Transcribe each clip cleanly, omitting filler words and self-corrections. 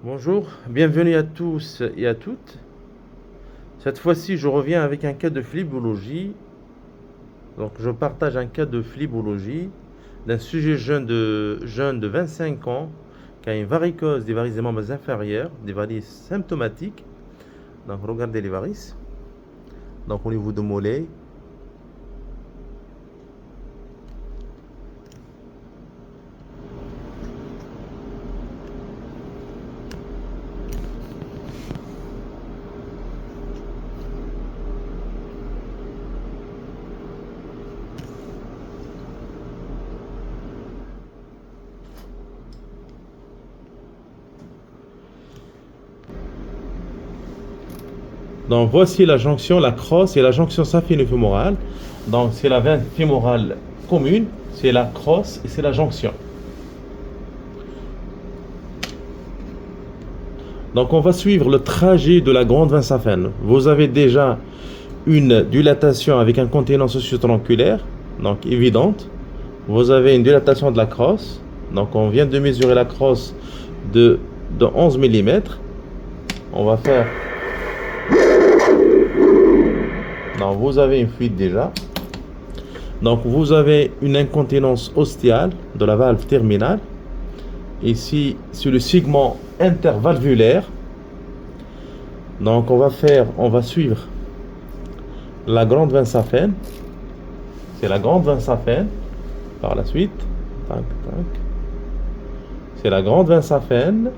Bonjour, bienvenue à tous et à toutes. Cette fois-ci, je reviens avec un cas de phlébologie. Donc, je partage un cas de phlébologie d'un sujet jeune de 25 ans qui a une varicose des varices des membres inférieurs, des varices symptomatiques. Donc, regardez les varices. Donc, au niveau de mollet. Donc, voici la jonction, la crosse et la jonction saphéno-fémorale. Donc, c'est la veine fémorale commune, c'est la crosse et c'est la jonction. Donc, on va suivre le trajet de la grande veine saphène. Vous avez déjà une dilatation avec incontinence socio-tronculaire, donc évidente. Vous avez une dilatation de la crosse. Donc, on vient de mesurer la crosse de 11 mm. On va faire... Donc, vous avez une fuite déjà. Donc, vous avez une incontinence ostiale de la valve terminale. Ici, sur le segment intervalvulaire. Donc, on va suivre la grande veine saphène. C'est la grande veine saphène. Par la suite, tac, tac. C'est la grande veine saphène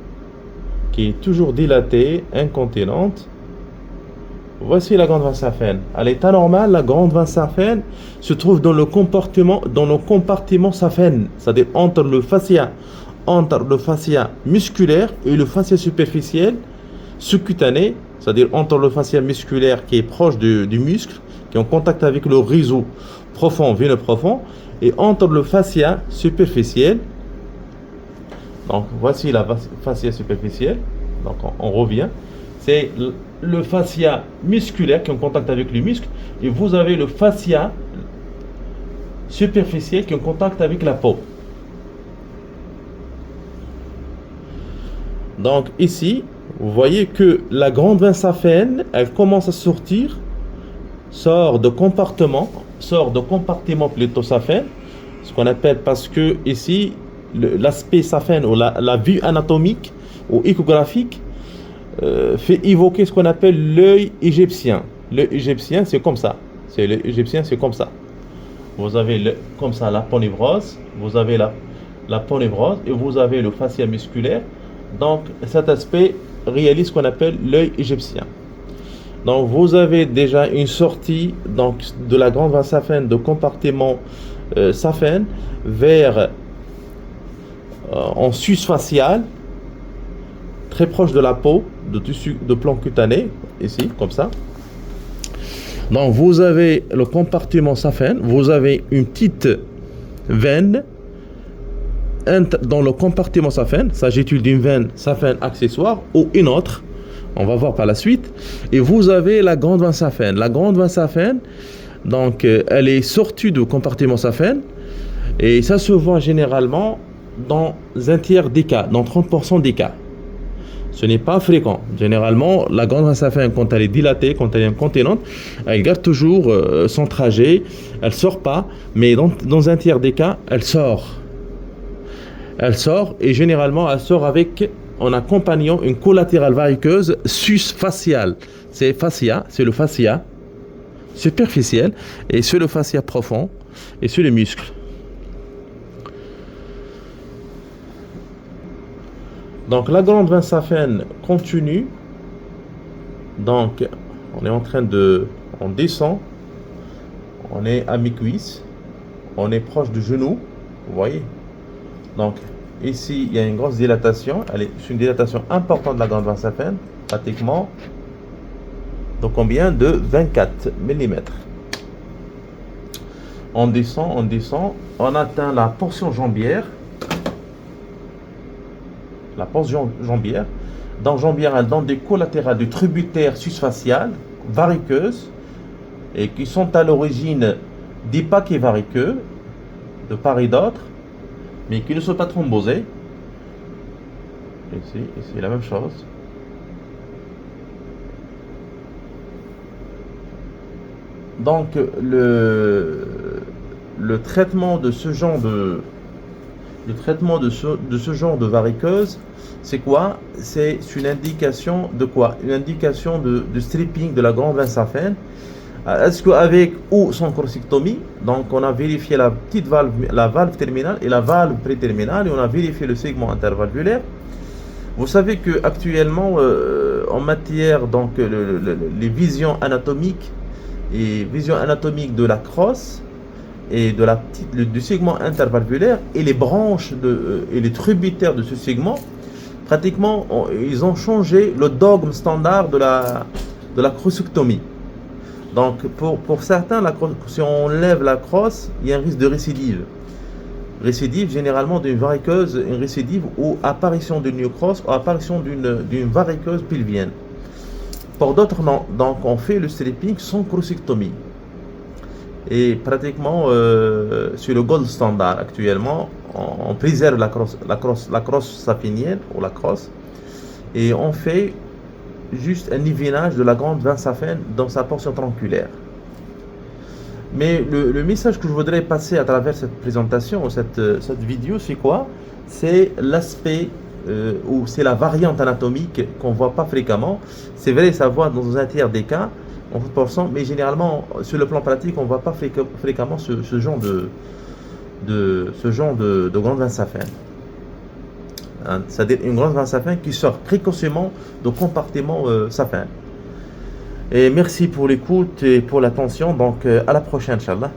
qui est toujours dilatée, incontinente. Voici la grande veine saphène. À l'état normal, la grande veine saphène se trouve dans nos compartiments saphènes, c'est-à-dire entre le fascia musculaire et le fascia superficiel sous-cutané, c'est-à-dire entre le fascia musculaire qui est proche du muscle, qui est en contact avec le réseau profond, veineux profond, et entre le fascia superficiel. Donc voici la fascia superficielle. Donc on revient. C'est le fascia musculaire qui est en contact avec le muscle, et vous avez le fascia superficiel qui est en contact avec la peau. Donc ici, vous voyez que la grande veine saphène, elle commence à sortir, sort de compartiment plutôt saphène, ce qu'on appelle, parce que ici, l'aspect saphène ou la vue anatomique ou échographique fait évoquer ce qu'on appelle l'œil égyptien. L'œil égyptien, c'est comme ça. L'œil égyptien, c'est comme ça. Vous avez comme ça la ponévrose, vous avez la ponévrose et vous avez le fascia musculaire. Donc cet aspect réalise ce qu'on appelle l'œil égyptien. Donc vous avez déjà une sortie donc, de la grande veine saphène de compartiment saphène vers en sus facial, très proche de la peau, de tissu de plan cutané, ici, comme ça. Donc vous avez le compartiment saphène, vous avez une petite veine dans le compartiment saphène. S'agit-il d'une veine saphène accessoire ou une autre? On va voir par la suite. Et vous avez la grande veine saphène. La grande veine saphène, donc elle est sortie du compartiment saphène et ça se voit généralement dans un tiers des cas, dans 30% des cas. Ce n'est pas fréquent. Généralement, la grande veine saphène, quand elle est dilatée, quand elle est incontinente, elle garde toujours son trajet, elle ne sort pas, mais dans un tiers des cas, elle sort. Elle sort et généralement, elle sort en accompagnant une collatérale variceuse sus-faciale. C'est le fascia superficiel et c'est le fascia profond et c'est le muscle. Donc la grande veine saphène continue. Donc on est en train on descend, on est à mi-cuisse, on est proche du genou, vous voyez. Donc ici il y a une grosse dilatation, c'est une dilatation importante de la grande veine saphène, pratiquement de combien? De 24 mm. On descend, on atteint la portion jambière. La portion jambière. Dans jambière, elle donne des collatérales du tributaire sus-facial, variqueuses, et qui sont à l'origine des paquets variqueux, de part et d'autre, mais qui ne sont pas thrombosés. Ici, la même chose. Donc, le traitement de ce genre de ce genre de variceuse, c'est quoi? C'est une indication de quoi? Une indication de stripping de la glande veine. Est-ce qu'avec ou sans corsectomie, donc on a vérifié la petite valve, la valve terminale et la valve préterminale, et on a vérifié le segment intervalvulaire. Vous savez que actuellement, en matière donc les visions anatomiques de la crosse et de du segment intervalvulaire et les branches et les tributaires de ce segment, pratiquement, ils ont changé le dogme standard de la corsectomie. Donc, pour certains, si on lève la crosse, il y a un risque de récidive. Récidive, généralement, d'une variceuse, une récidive ou apparition d'une nécrose ou apparition d'une variceuse pelvienne. Pour d'autres, non. Donc, on fait le stripping sans corsectomie. Et pratiquement, sur le gold standard actuellement, on préserve la crosse saphinienne ou la crosse, et on fait juste un nivelage de la glande veine saphienne dans sa portion tronculaire. Mais le message que je voudrais passer à travers cette présentation ou cette vidéo, c'est quoi? C'est l'aspect ou c'est la variante anatomique qu'on ne voit pas fréquemment. C'est vrai, ça voit dans un tiers des cas, en 30%, mais généralement, sur le plan pratique, on ne voit pas fréquemment ce genre de glande veine saphienne. C'est-à-dire une glande veine saphienne qui sort précocement du compartiment saphien. Et merci pour l'écoute et pour l'attention. Donc, à la prochaine, Inch'Allah.